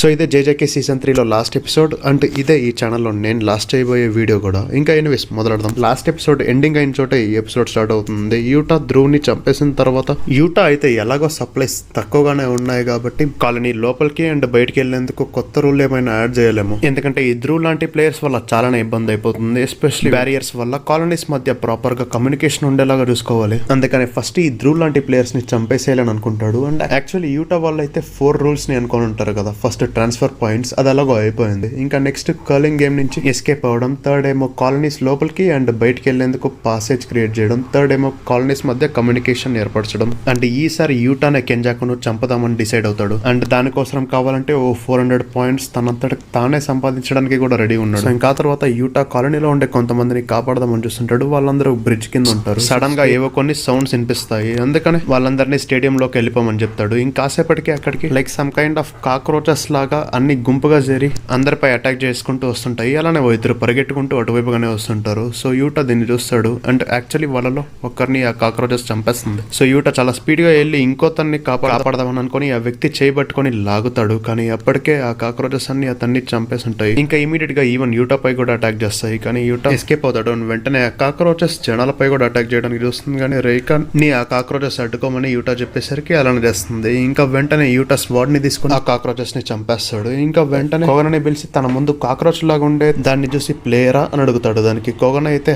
So ఇదే జేజేకే season 3లో last episode and ఇదే ఈ ఛానల్లో నేను లాస్ట్ చేయబోయే వీడియో కూడా. ఇంకా ఎనీవేస్ మొదలెడదాం. లాస్ట్ ఎపిసోడ్ ఎండింగ్ అయిన చోట ఈ ఎపిసోడ్ స్టార్ట్ అవుతుంది. యూటా ధ్రువ్ని చంపేసిన తర్వాత యూటా అయితే ఎలాగో సప్లైస్ తక్కువగానే ఉన్నాయి కాబట్టి కాలనీ లోపలికి అండ్ బయటికి వెళ్లేందుకు కొత్త రూల్ ఏమైనా యాడ్ చేయలేము. ఎందుకంటే ఈ ధ్రువ్ లాంటి ప్లేయర్స్ వల్ల చాలానే ఇబ్బంది అయిపోతుంది. ఎస్పెషల్లీ బ్యారియర్స్ వల్ల కాలనీస్ మధ్య ప్రాపర్ గా కమ్యూనికేషన్ ఉండేలాగా చూసుకోవాలి. అందుకని ఫస్ట్ ఈ ధ్రువ్ లాంటి ప్లేయర్స్ ని చంపేసేయాలని అనుకుంటాడు. అండ్ యాక్చువల్లీ యూటా వాళ్ళు అయితే 4 రూల్స్ ని అనుకొని ఉంటారు కదా. ఫస్ట్ ట్రాన్స్ఫర్ పాయింట్స్, అది అలాగో అయిపోయింది. ఇంకా నెక్స్ట్ కర్లింగ్ గేమ్ నుంచి ఎస్కేప్ అవ్వడం, థర్డ్ ఏమో కాలనీస్ లోపలికి అండ్ బయటికి వెళ్లేందుకు పాసేజ్ క్రియేట్ చేయడం, థర్డ్ ఏమో కాలనీస్ మధ్య కమ్యూనికేషన్ ఏర్పరచడం. అండ్ ఈసారి యూటానే కెంజాకును చంపదామని డిసైడ్ అవుతాడు. అండ్ దానికోసం కావాలంటే 400 పాయింట్స్ తనంతట తానే సంపాదించడానికి కూడా రెడీ ఉన్నాడు. ఇంకా తర్వాత యూటా కాలనీలో ఉండే కొంతమందిని కాపాడదామని చూస్తుంటాడు. వాళ్ళందరూ బ్రిడ్జ్ కింద ఉంటారు. సడన్ గా ఏవో కొన్ని సౌండ్స్ వినిపిస్తాయి. అందుకని వాళ్ళందరినీ స్టేడియం లోకి వెళ్ళిపోమని చెప్తాడు. ఇంకాసేపటికి అక్కడికి like some kind of cockroaches లాగా అన్ని గుంపుగా చేరి అందరిపై అటాక్ చేసుకుంటూ వస్తుంటాయి. అలానే ఇద్దరు పరిగెట్టుకుంటూ అటువైపుగానే వస్తుంటారు. సో యూటా దీన్ని చూస్తాడు. అండ్ యాక్చువల్లీ వాళ్ళలో ఒకరిని ఆ కాక్రోచెస్ చంపేస్తుంది. సో యూటా చాలా స్పీడ్ గా వెళ్ళి ఇంకోతన్ని కాపాడదామని అనుకుని ఆ వ్యక్తి చేయబట్టుకొని లాగుతాడు. కానీ అప్పటికే ఆ కాక్రోచెస్ అన్ని అతన్ని చంపేస్తుంటాయి. ఇంకా ఇమీడియట్ గా ఈవెన్ యూటా పై కూడా అటాక్ చేస్తాయి. కానీ యూటా ఎస్కేప్ అవుతాడు. వెంటనే ఆ కాక్రోచెస్ జనాలపై కూడా అటాక్ చేయడానికి చూస్తుంది. కానీ రేఖా ని ఆ కాక్రోచెస్ అడ్డుకోమని యూటా చెప్పేసరికి అలానే చేస్తుంది. ఇంకా వెంటనే యూటా స్వాడ్ ని తీసుకుని ఆ కాక్రోచెస్ ని చంపేస్తాడు. ఇంకా వెంటనే కోగనని పిలిచి తన ముందు కాక్రోచ్ లాగా ఉండే దాన్ని చూసి ప్లేయరా అని అడుగుతాడు. దానికి కోగన అయితే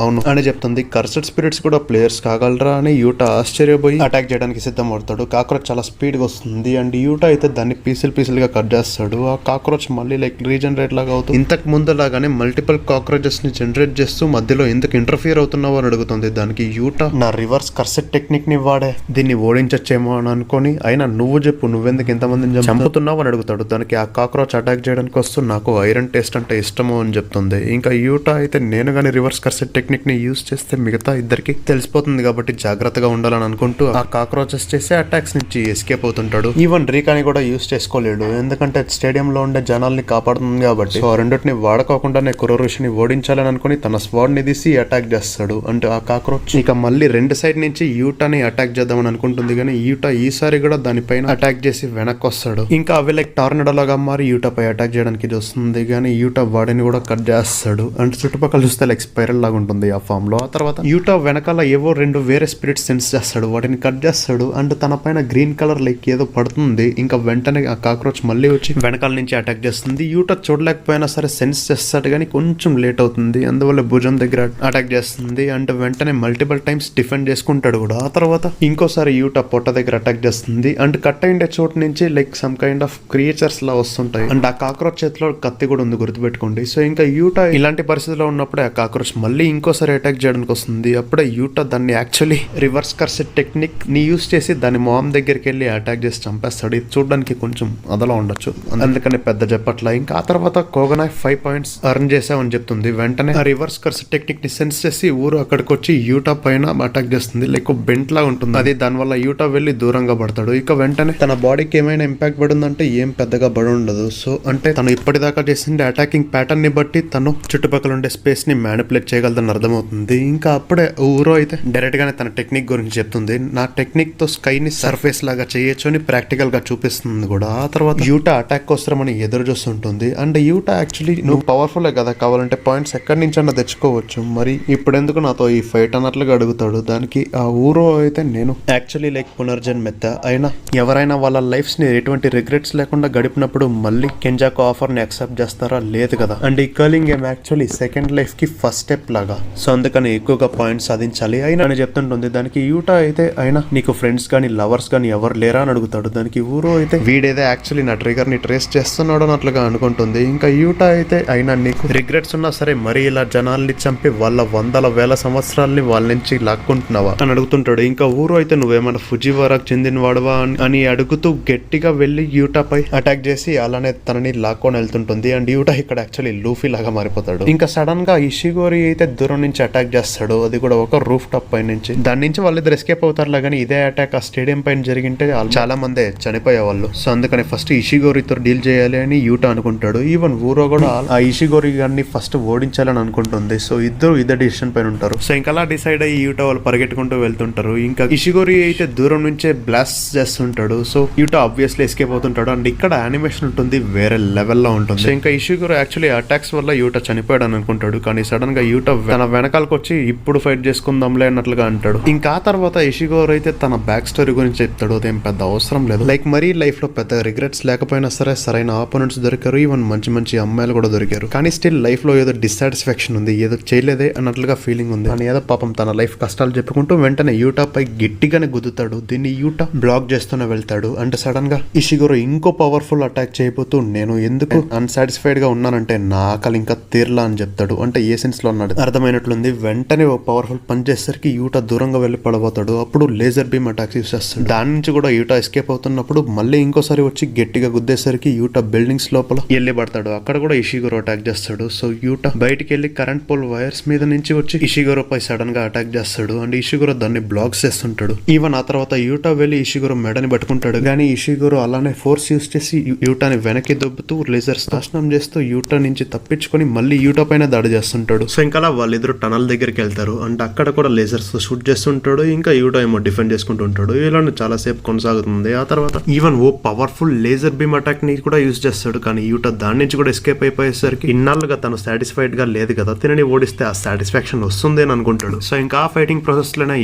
అవును అని చెప్తుంది. కర్సెడ్ స్పిరిట్స్ కూడా ప్లేయర్స్ కాగలరా అని యూటా ఆశ్చర్యపోయి అటాక్ చేయడానికి సిద్ధం అవుతాడు. కాక్రోచ్ చాలా స్పీడ్ గా వస్తుంది. అండ్ యూటా అయితే దాన్ని పీసులు గా కట్ చేస్తాడు. ఆ కాక్రోచ్ మళ్ళీ లైక్ రీజనరేట్ లాగా అవుతుంది. ఇంతకు ముందు లాగానే మల్టిపుల్ కాక్రోచెస్ ని జనరేట్ చేస్తూ మధ్యలో ఎందుకు ఇంటర్ఫియర్ అవుతున్నావు అని అడుగుతుంది. దానికి యూటా నా రివర్స్ కర్సెడ్ టెక్నిక్ ని వాడే దీన్ని ఓడించచ్చేమో అని అనుకుని, అయినా నువ్వు చెప్పు నువ్వెందుకు ఇంతమందిని చంపుతున్నావు అని అడుగుతాడు. దానికి ఆ కాక్రోచ్ అటాక్ చేయడానికి వస్తూ నాకు ఐరన్ టేస్ట్ అంటే ఇష్టము అని చెప్తుంది. ఇంకా యూటా అయితే నేను గానీ రివర్స్ కర్సెడ్ టెక్నిక్ ని యూజ్ చేస్తే మిగతా ఇద్దరికి తెలిసిపోతుంది కాబట్టి జాగ్రత్తగా ఉండాలని అనుకుంటూ ఆ కాక్రోచెస్ చేసే అటాక్స్ నుంచి ఎస్కేప్ అవుతుంటాడు. ఈవెన్ రీకాని కూడా యూజ్ చేసుకోలేడు. ఎందుకంటే స్టేడియం లో ఉండే జనాల్ని కాపాడుతుంది కాబట్టి. సో రెండింటిని వాడుకోకుండానే కురోరుషిని ఓడించాలని అనుకుని తన స్వాడ్ ని తీసి అటాక్ చేస్తాడు. అంటే ఆ కాక్రోచ్ ఇక మళ్ళీ రెండు సైడ్ నుంచి యూటాని అటాక్ చేద్దామని అనుకుంటుంది. కానీ యూటా ఈసారి కూడా దానిపైన అటాక్ చేసి వెనక్కి వస్తాడు. ఇంకా అవి లైక్ టార్నడో లాగా మారి యూటా పై అటాక్ చేయడానికి చూస్తుంది. కానీ యూటా బాడీని కూడా కట్ చేస్తాడు. అంటే చుట్టుపక్కల చూస్తే లైక్ స్పైరల్ లాగా ఉంటుంది ఆ ఫామ్ లో. ఆ తర్వాత యూటా వెనకాల ఏవో 2 వేరే స్పిరిట్స్ సెన్స్ చేస్తాడు. వాటిని కట్ చేస్తాడు. అండ్ తన పైన గ్రీన్ కలర్ లైక్ ఏదో పడుతుంది. ఇంకా వెంటనే ఆ కాక్రోచ్ మళ్ళీ వచ్చి వెనకాల నుంచి అటాక్ చేస్తుంది. యూటా చూడలేకపోయినా సరే సెన్స్ చేస్తాడు. కానీ కొంచెం లేట్ అవుతుంది. అందువల్ల భుజం దగ్గర అటాక్ చేస్తుంది. అండ్ వెంటనే మల్టిపుల్ టైమ్స్ డిఫెండ్ చేసుకుంటాడు కూడా. ఆ తర్వాత ఇంకోసారి యూటా పొట్ట దగ్గర అటాక్ చేస్తుంది. అండ్ కట్ అయిండే చోటు నుంచి like some kind of creatures లా వస్తుంటాయి. అండ్ ఆ కాక్రోచ్ చేతిలో కత్తి కూడా ఉంది, గుర్తుపెట్టుకోండి. సో ఇంకా యూటా ఇలాంటి పరిస్థితిలో ఉన్నప్పుడే ఆ కాక్రోచ్ మళ్ళీ ఇంకోసారి అటాక్ చేయడానికి వస్తుంది. అప్పుడే యూటా దాన్ని యాక్చువల్లీ రివర్స్ కర్సెడ్ టెక్నిక్ ని యూజ్ చేసి దాని మామ్ దగ్గరికి వెళ్ళి అటాక్ చేసి చంపేస్తాడు. ఇది చూడడానికి కొంచెం అదలా ఉండొచ్చు, అందుకని పెద్ద చెప్పట్లా. ఇంకా ఆ తర్వాత కోగనాయ్ 5 పాయింట్స్ అర్న్ చేసామని చెప్తుంది. వెంటనే ఆ రివర్స్ కర్సెడ్ టెక్నిక్ ని సెన్స్ చేసి ఊరు అక్కడికి వచ్చి యూటా పైన అటాక్ చేస్తుంది. లైక్ బెంట్ లా ఉంటుంది అది. దానివల్ల యూటా వెళ్ళి దూరంగా పడతాడు. ఇక వెంటనే తన బాడీకి ఏమైనా ఇంపాక్ట్ పడిందంటే ఏం పెద్దగా పడి ఉండదు. సో అంటే తను ఇప్పటిదాకా చేసిండే అటాకింగ్ ప్యాటర్న్ ని బట్టి తను చుట్టుపక్కల ఉండే స్పేస్ ని మ్యానిపులేట్ చేయగలదని అర్థమవుతుంది. ఇంకా అప్పుడే ఊరో అయితే డైరెక్ట్ గానే తన టెక్నిక్ గురించి చెప్తుంది. నా టెక్నిక్ తో స్కై ని సర్ఫేస్ లాగా చేయొచ్చు అని ప్రాక్టికల్ గా చూపిస్తుంది కూడా. ఆ తర్వాత యూటా అటాక్ కోసమని ఎదురు చూస్తుంటుంది. అండ్ యూటా యాక్చువల్లీ నువ్వు పవర్ఫుల్ కదా, కావాలంటే పాయింట్స్ ఎక్కడి నుంచి అన్నా తెచ్చుకోవచ్చు, మరి ఇప్పుడెందుకు నాతో ఈ ఫైట్ అన్నట్లుగా అడుగుతాడు. దానికి ఆ ఊరో అయితే నేను యాక్చువల్లీ లైక్ పునర్జన్ మెత్త అయినా ఎవరైనా వాళ్ళ లైఫ్స్ ని ఎటువంటి రిగ్రెట్స్ లేకుండా గడిపినప్పుడు మళ్ళీ కెంజాకు ఆఫర్ ని యాక్సెప్ట్ చేస్తారా, లేదు కదా. అండ్ ఈ curling game actually second life కి ఫస్ట్ స్టెప్ లాగా. సో అందుకని ఎక్కువగా పాయింట్స్ సాధించాలి అయినా అని చెప్తుంటుంది. దానికి యూటా అయితే అయినా నీకు ఫ్రెండ్స్ కానీ లవర్స్ కానీ ఎవరు లేరా అని అడుగుతాడు. దానికి ఊరో అయితే వీడేదో యాక్చువల్లీ నా ట్రిగర్ ని ట్రేస్ చేస్తున్నాడు అన్నట్లుగా అనుకుంటుంది. ఇంకా యూటా అయితే అయినా నీకు రిగ్రెట్స్ ఉన్నా సరే మరి ఇలా జనాల్ని చంపి వాళ్ళ 100,000 సంవత్సరాలని వాళ్ళ నుంచి లాక్కుంటున్నావా అని అడుగుతుంటాడు. ఇంకా ఊరో అయితే నువ్వేమైనా ఫుజివారాకు చెందిన వాడువా అని అడుగుతూ గట్టిగా వెళ్లి యూటా పై అటాక్ చేసి అలానే తనని లాక్కొని వెళ్తుంటుంది. అండ్ యూటా ఇక్కడ యాక్చువల్లీ లూఫీ లాగా మారిపోతాడు. ఇంకా సడన్ గా ఇషిగోరి అయితే దూరం నుంచి అటాక్ చేస్తాడు. అది కూడా ఒక రూఫ్ టాప్ పై నుంచి. దాని నుంచి వాళ్ళిద్దరు ఎస్కేప్ అవుతారు. కానీ ఇదే అటాక్ ఆ స్టేడియం పైన జరిగింటే చాలా మంది చనిపోయేవాళ్ళు. సో అందుకని ఫస్ట్ ఇషిగోరితో డీల్ చేయాలి అని యూటా అనుకుంటాడు. ఈవెన్ ఊరో కూడా ఆ ఇషిగోరి గారిని ఫస్ట్ ఓడించాలని అనుకుంటుంది. సో ఇద్దరు ఇదే డిసిషన్ పైన ఉంటారు. సో ఇంకా అలా డిసైడ్ అయ్యి యూటా వాళ్ళు పరిగెట్టుకుంటూ వెళ్తుంటారు. ఇంకా ఇషిగోరి అయితే దూరం నుంచే బ్లాస్ట్ చేస్తుంటాడు. సో యూటా ఆబ్వియస్లీ ఎస్కేప్ అవుతుంటాడు. అండ్ ఇక్కడ ఇక్కడ యానిమేషన్ ఉంటుంది వేరే లెవెల్లో ఉంటుంది. సో ఇంకా ఇషిగోరు యాక్చువల్లీ అటాక్స్ వల్ల యూటా చనిపోయాడు అని అనుకుంటాడు, కానీ సడన్ గా యూటా తన వెనకాలకు వచ్చి ఇప్పుడు ఫైట్ చేసుకుందాంలే అన్నట్లుగా అంటాడు. ఇంకా ఆ తర్వాత ఇషిగోరు అయితే తన బ్యాక్ స్టోరీ గురించి చెప్తాడు. అదేం పెద్ద అవసరం లేదు, లైక్ మరీ లైఫ్ లో పెద్ద రిగ్రెట్స్ లేకపోయినా సరే సరైన ఆపోనెంట్స్ దొరికారు, ఈవెన్ మంచి మంచి అమ్మాయిలు కూడా దొరికారు, కానీ స్టిల్ లైఫ్ లో ఏదో డిస్సాటిస్ఫాక్షన్ ఉంది, ఏదో చేయలేదే అన్నట్లుగా ఫీలింగ్ ఉంది. కానీ ఏదో పాపం తన లైఫ్ కష్టాలు చెప్పుకుంటూ వెంటనే యూటా పై గట్టిగానే గుద్దుతాడు. దీన్ని యూటా బ్లాక్ చేస్తూనే వెళ్తాడు. అంటే సడన్ గా ఇషిగోరు ఇంకో పవర్ఫుల్ అటాక్ చేయబోతూ నేను ఎందుకు అన్సాటిస్ఫైడ్ గా ఉన్నానంటే నా ఆకలి ఇంకా తీర్లా అని చెప్తాడు. అంటే ఏ సెన్స్ లో అన్నాడు అర్థమైనట్లుంది. వెంటనే ఓ పవర్ఫుల్ పని చేసరికి యూటా దూరంగా వెళ్లి పడబోతాడు. అప్పుడు లేజర్ బీమ్ అటాక్ యూస్ చేస్తాడు. దాని నుంచి కూడా యూటా ఎస్కేప్ అవుతున్నప్పుడు మళ్ళీ ఇంకోసారి వచ్చి గట్టిగా గుద్దేసరికి యూటా బిల్డింగ్స్ లోపల వెళ్ళి పడతాడు. అక్కడ కూడా ఇషిగోరు అటాక్ చేస్తాడు. సో యూటా బయటికి వెళ్లి కరెంట్ పోల్ వైర్స్ మీద నుంచి వచ్చి ఇషిగోరు పై సడన్ గా అటాక్ చేస్తాడు. అండ్ ఇషిగోరు దాన్ని బ్లాక్ చేస్తుంటాడు. ఈవెన్ ఆ తర్వాత యూటా వెళ్లి ఇషిగోరు మెడని పట్టుకుంటాడు, కానీ ఇషిగోరు అలానే ఫోర్స్ యూస్ చేసి యూటాని వెనక్కి దొబ్బుతూ లేజర్స్ నాశనం చేస్తూ యూటా నుంచి తప్పించుకొని మళ్ళీ యూటా పైన దాడి చేస్తుంటాడు. సో ఇంకా వాళ్ళిద్దరు టనల్ దగ్గరికి వెళ్తారు. అంటే అక్కడ కూడా లేజర్స్ షూట్ చేస్తుంటాడు. ఇంకా యూటా ఏమో డిఫెండ్ చేసుకుంటూ ఉంటాడు. ఇలా చాలా సేపు కొనసాగుతుంది. ఆ తర్వాత ఈవెన్ ఓ పవర్ఫుల్ లేజర్ బీమ్ అటాక్ ని కూడా యూజ్ చేస్తాడు, కానీ యూటా దాని నుంచి కూడా ఎస్కేప్ అయిపోయేసరికి ఇన్నాళ్ళుగా తను సాటిస్ఫైడ్ గా లేదు కదా, తినని ఓడిస్తే ఆ సాటిస్ఫాక్షన్ వస్తుంది అని అనుకుంటాడు. సో ఇంకా ఆ ఫైటింగ్ ప్రాసెస్ లోనే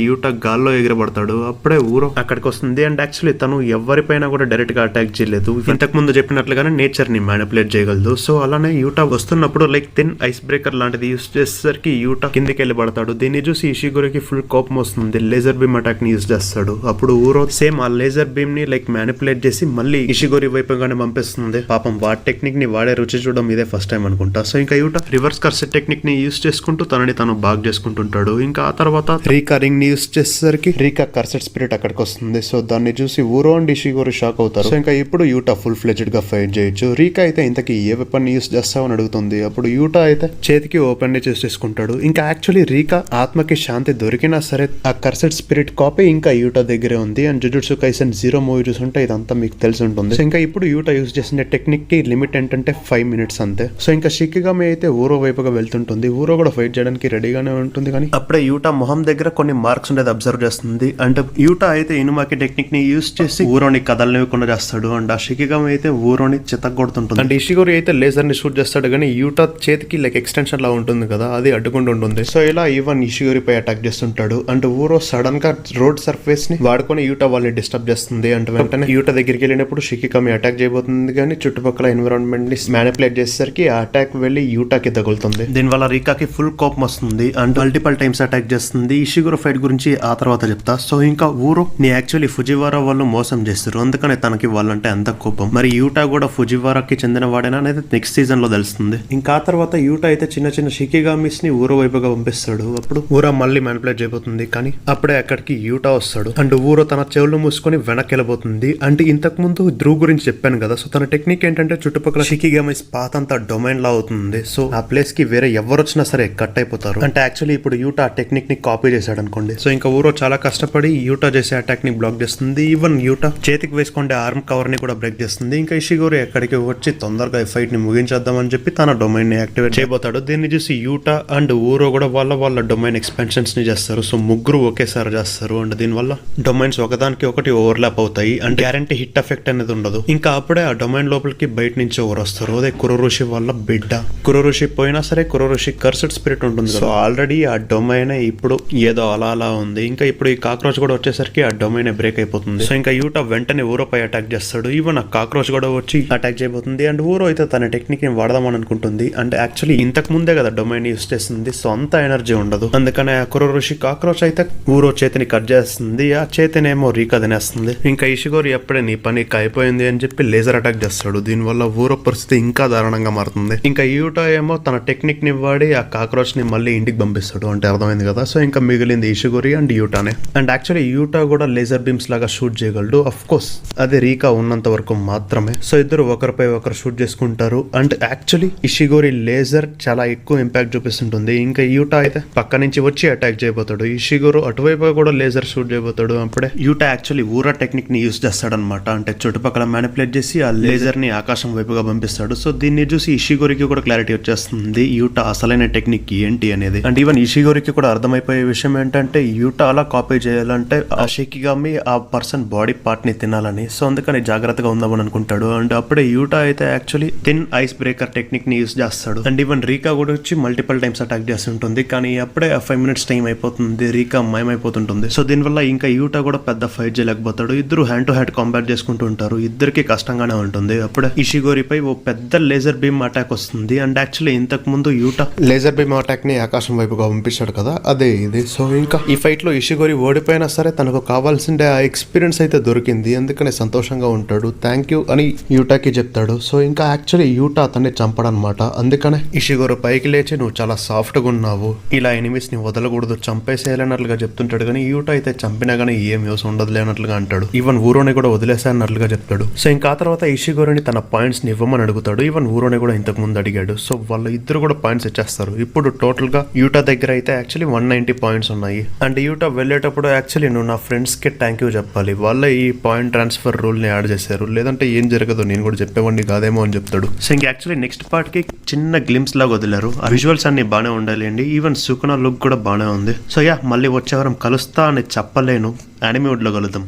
యూటా గాల్లో ఎగిరబడతాడు. అప్పుడే ఊరో అక్కడికి వస్తుంది. అండ్ యాక్చువల్లీ తను ఎవరిపైన కూడా డైరెక్ట్ గా అటాక్ చేయలేదు, ఇంతకు ముందు చెప్పినట్లుగానే నేచర్ ని మ్యానిపులేట్ చేయగలదు. సో అలానే యూటా వస్తున్నప్పుడు లైక్ థిన్ ఐస్ బ్రేకర్ లాంటిది యూస్ చేసేసరికి యూటా కిందికి వెళ్ళి పడతాడు. దీన్ని చూసి ఇషిగోరికి ఫుల్ కోపం వస్తుంది. లేజర్ బీమ్ అటాక్ ని యూస్ చేస్తాడు. అప్పుడు ఊరో సేమ్ ఆ లేజర్ బీమ్ ని లైక్ మ్యానిపులేట్ చేసి మళ్ళీ ఇషిగోరి వైపుగానే పంపిస్తుంది. పాపం వాడి టెక్నిక్ ని వాడే రుచి చూడడం ఇదే ఫస్ట్ టైం అనుకుంటా. సో ఇంకా యూటా రివర్స్ కర్సెట్ టెక్నిక్ ని యూస్ చేసుకుంటూ తనని తను బాగ్ చేసుకుంటుంటాడు. ఇంకా ఆ తర్వాత రీకా రింగ్ ని యూస్ చేసేసరికి రీకా కర్సెట్ స్పిరిట్ అక్కడికి వస్తుంది. సో దాన్ని చూసి ఊరో అండ్ ఇషిగోరి షాక్ అవుతారు. సో ఇంకా ఇప్పుడు యూటా ఫుల్ ఫ్లెడ్జ్డ్ గా ఫైట్ చేయొచ్చు. రీకా అయితే ఇంతకీ ఏ వెపన్ యూస్ చేస్తావని అడుగుతుంది. అప్పుడు యూటా అయితే చేతికి ఓపెన్ ని చూస్ చేసుకుంటాడు. ఇంకా యాక్చువల్లీ రీకా ఆత్మకి శాంతి దొరికినా సరే ఆ కర్సెట్ స్పిరిట్ కాపీ ఇంకా యూటా దగ్గరే ఉంది. అండ్ జుజుట్సు కైసెన్ 0 మూవీ చూసుంటే ఇదంతా మీకు తెలిసి ఉంటుంది. సో ఇంకా ఇప్పుడు యూటా యూస్ చేసిన టెక్నిక్ కి లిమిట్ ఏంటంటే 5 minutes అంతే. సో ఇంకా షికిగామి అయితే ఊరో వైపుగా వెళ్తుంటుంది. ఊరో కూడా ఫైట్ చేయడానికి రెడీగానే ఉంటుంది, కానీ అప్పుడే యూటా మొహం దగ్గర కొన్ని మార్క్స్ ఉండేది అబ్జర్వ్ చేస్తుంది. అంటే యూటా అయితే ఇనుమాకి టెక్నిక్ ని యూస్ చేసి ఊరోని కదలనివ్వకుండా చేస్తాడు. అండ్ ఆ షికిగామి అయితే ఊరోని చితగొడుతుంటుంది. అండ్ ఇషిగోరి అయితే లేజర్ ని షూట్ చేస్తాడు, కానీ యూటా చేతికి లైక్ ఎక్స్టెన్షన్ లా ఉంటుంది కదా, అది అడ్డుకుంటూ ఉంటుంది. సో ఇలా ఈవెన్ ఇషిగోరి పై అటాక్ చేస్తుంటాడు. అండ్ ఊరో సడన్ గా రోడ్ సర్ఫేస్ ని వాడుకొని యూటా వాళ్ళని డిస్టర్బ్ చేస్తుంది. అంటే వెంటనే యూటా దగ్గరికి వెళ్ళినప్పుడు షికిగామి అటాక్ చేయబోతుంది, కానీ చుట్టుపక్కల ఎన్విరాన్మెంట్ ని మ్యానిపులేట్ చేసేసరికి ఆ అటాక్ వెళ్లి యూటాకి తగులుతుంది. దీనివల్ల రీకాకి ఫుల్ కోపం వస్తుంది అండ్ మల్టిపల్ టైమ్స్ అటాక్ చేస్తుంది. ఇషిగోరు ఫైట్ గురించి ఆ తర్వాత చెప్తా. సో ఇంకా ఊరో నీ యాక్చువల్లీ ఫుజివారా వాళ్ళు మోసం చేస్తారు, అందుకనే తనకి వాళ్ళంటే అంత కోపం. మరి యూటా కూడా ఫుజివారాకి చెందిన వాడేనా అనేది నెక్స్ట్ సీజన్ లో తెలుస్తుంది. ఇంకా ఆ తర్వాత యూటా అయితే చిన్న చిన్న షికిగామిస్ ని ఊరో వైపుగా పంపిస్తాడు. అప్పుడు ఊరో మళ్ళీ మ్యానిపులేట్ చేయబోతుంది, కానీ అప్పుడే అక్కడికి యూటా వస్తాడు. అండ్ ఊరో తన చెవులు మూసుకొని వెనక్కి వెళ్ళబోతుంది. అంటే ఇంతకు ముందు ధ్రువ్ గురించి చెప్పాను కదా, సో తన టెక్నిక్ ఏంటంటే చుట్టుపక్కల షికిగామిస్ పాత అంతా డొమైన్ లా అవుతుంది. సో ఆ ప్లేస్ కి వేరే ఎవరు వచ్చినా సరే కట్ అయిపోతారు. అంటే యాక్చువల్లీ ఇప్పుడు యూటా ఆ టెక్నిక్ ని కాపీ చేశాడు అనుకోండి. సో ఇంకా ఊరో చాలా కష్టపడి యూటా చేసే అటాక్ ని బ్లాక్ చేస్తుంది. ఈవెన్ యూటా చేతికి వేసుకుంటే ఆర్మ్ కవర్ ని కూడా బ్రేక్ చేస్తుంది. ఇంకా ఇషిగోరి ఎక్కడికి వచ్చి తొందరగా ఈ ఫైట్ ని ముగించేద్దామని చెప్పి తన డొమైన్ ని యాక్టివేట్ చేయబోతాడు. దీన్ని చూసి యూటా అండ్ ఊరో కూడా వాళ్ళ డొమైన్ ఎక్స్పెన్షన్స్ ని చేస్తారు. సో ముగ్గురు ఒకేసారి చేస్తారు. అండ్ దీనివల్ల డొమైన్స్ ఒకదానికి ఒకటి ఓవర్లాప్ అవుతాయి. అండ్ గ్యారంటీ హిట్ ఎఫెక్ట్ అనేది ఉండదు. ఇంకా అప్పుడే ఆ డొమైన్ లోపలికి బయట నుంచి ఎవరు వస్తారు, అదే కురోరుషి వాళ్ళ బిడ్డ. కురోరుషి పోయినా సరే కురోరుషి కర్సెట్ స్పిరిట్ ఉంటుంది. సో ఆల్రెడీ ఆ డొమైన్ ఇప్పుడు ఏదో అలా ఉంది. ఇంకా ఇప్పుడు ఈ కాక్రోచ్ కూడా వచ్చేసరికి ఆ డొమైన్ బ్రేక్ అయిపోతుంది. సో ఇంకా యూటా వెంటనే ఊరో పై అటాక్ చేస్తాడు. ఈవెన్ ఆ కాక్రోచ్ కూడా వచ్చి అటాక్ చేయబోతుంది. అండ్ ఊరో అయితే తన టెక్నిక్ ని వాడదామని అనుకుంటుంది. అంటే యాక్చువల్లీ ఇంతకు ముందే కదా డొమైన్ యూస్ చేస్తుంది, సో అంత ఎనర్జీ ఉండదు. అందుకనే ఆ కురోరుషి కాక్రోచ్ అయితే ఊరో చేతిని కట్ చేస్తుంది. ఆ చేతినేమో రీకా తినేస్తుంది. ఇంకా ఇషిగోరి ఎప్పుడే నీ పని అయిపోయింది అని చెప్పి లేజర్ అటాక్ చేస్తాడు. దీనివల్ల ఊరో పరిస్థితి ఇంకా దారుణంగా మారుతుంది. ఇంకా యూటా ఏమో తన టెక్నిక్ ని వాడి ఆ కాక్రోచ్ ని మళ్ళీ ఇంటికి పంపిస్తాడు. అంటే అర్థమైంది కదా. సో ఇంకా మిగిలింది ఇషిగోరి అండ్ యూటానే. అండ్ యాక్చువల్లీ యూటా కూడా లేజర్ బీమ్స్ లాగా షూట్ చేయగలడు. అఫ్ కోర్స్ అదే రీకా ఉన్నంత వరకు మాత్రమే. సో ఇద్దరు ఒకరిపై ఒకరు షూట్ చేసుకుంటారు. అండ్ యాక్చువల్లీ ఇషిగోరి లేజర్ చాలా ఎక్కువ ఇంపాక్ట్ చూపిస్తుంటుంది. ఇంకా యూటా అయితే పక్క నుంచి వచ్చి అటాక్ చేయబోతాడు. ఇషిగోరు అటువైపు కూడా లేజర్ షూట్ చేయబోతాడు. అప్పుడే యూటా యాక్చువల్లీ ఊరా టెక్నిక్ ని యూస్ చేస్తాడనమాట. అంటే చుట్టుపక్కల మ్యానిపులేట్ చేసి ఆ లేజర్ ని ఆకాశం వైపుగా పంపిస్తాడు. సో దీన్ని చూసి ఇషిగోరికి కూడా క్లారిటీ వచ్చేస్తుంది యూటా అసలైన టెక్నిక్ ఏంటి అనేది. అండ్ ఈవెన్ ఇషిగోరికి కూడా అర్థమైపోయే విషయం ఏంటంటే యూటా అలా కాపీ చేయాలంటే ఆ షికిగామి ఆ పర్సన్ బాడీ పార్ట్ ని తినాలని. సో అందుకని జాగ్రత్తగా ఉందామని చేద్దామని అనుకుంటాడు. అండ్ అప్పుడే యూటా అయితే actually thin ice breaker technique ని యూస్ చేస్తాడు. అండ్ ఈవెన్ రీకా కూడా వచ్చి మల్టిపల్ టైమ్స్ అటాక్ చేస్తుంటుంది. కానీ అప్పుడే 5 minutes టైం అయిపోతుంది, రీకా మాయమైపోతుంటుంది. సో దీనివల్ల ఇంకా యూటా కూడా పెద్ద ఫైట్ చేయలేకపోతాడు. ఇద్దరు హ్యాండ్ టు హ్యాండ్ కాంబాట్ చేసుకుంటూ ఉంటారు. ఇద్దరికి కష్టంగానే ఉంటుంది. అప్పుడే ఇషిగోరిపై ఓ పెద్ద లేజర్ బీమ్ అటాక్ వస్తుంది. అండ్ యాక్చువల్లీ ఇంతకు ముందు యూటా లేజర్ బీమ్ అటాక్ ని ఆకాశం వైపుగా పంపిస్తాడు కదా, అదే ఇది. సో ఇంకా ఈ ఫైట్ లో ఇషిగోరి ఓడిపోయినా సరే తనకు కావాల్సిందే ఆ ఎక్స్పీరియన్స్ అయితే దొరికింది. అందుకనే సంతోషంగా ఉంటాడు. థ్యాంక్ యూ అని యూటాకి చెప్తాడు. సో ఇంకా యాక్చువల్లీ యూటా అతన్ని చంపడనమాట. అందుకనే ఇషిగోరు పైకి లేచి నువ్వు చాలా సాఫ్ట్ గా ఉన్నావు, ఇలా ఎనిమిస్ ని వదలకూడదు, చంపేసేయాలన్నట్లుగా చెప్తుంటాడు. కానీ యూటా అయితే చంపినా గానీ ఏం యూస్ ఉండదులే అన్నట్లుగా అంటాడు. ఈవెన్ ఊరోని కూడా వదిలేసా అన్నట్లుగా చెప్తాడు. సో ఇంకా ఆ తర్వాత ఇషిగోరుని తన పాయింట్స్ ని ఇవ్వమని అడుగుతాడు. ఈవెన్ ఊరోని కూడా ఇంతకు ముందు అడిగాడు. సో వాళ్ళు ఇద్దరు కూడా పాయింట్స్ ఇచ్చేస్తారు. ఇప్పుడు టోటల్ గా యూటా దగ్గర అయితే యాక్చువల్లీ 190 పాయింట్స్ ఉన్నాయి. అండ్ యూటా వెళ్ళేటప్పుడు యాక్చువల్లీ నువ్వు నా ఫ్రెండ్స్ కి థ్యాంక్ యూ చెప్పాలి, వాళ్ళే ఈ పాయింట్ ట్రాన్స్ఫర్ రూల్ ని యాడ్ చేశారు, లేదంటే ఏం జరగదు, నేను కూడా చెప్పేవాడిని కాదేమో అని చెప్తాడు. సో ఇంక యాక్చువల్లీ నెక్స్ట్ పార్ట్ కి చిన్న గ్లిమ్స్ లాగా వదిలారు. ఆ విజువల్స్ అన్ని బాగానే ఉండాలి అండి. ఈవెన్ సుకునా లుక్ కూడా బాగానే ఉంది. సో యా, మళ్ళీ వచ్చే వారం కలుస్తా అని చెప్పలేను. యానిమే వుడ్ లో కలుద్దాం.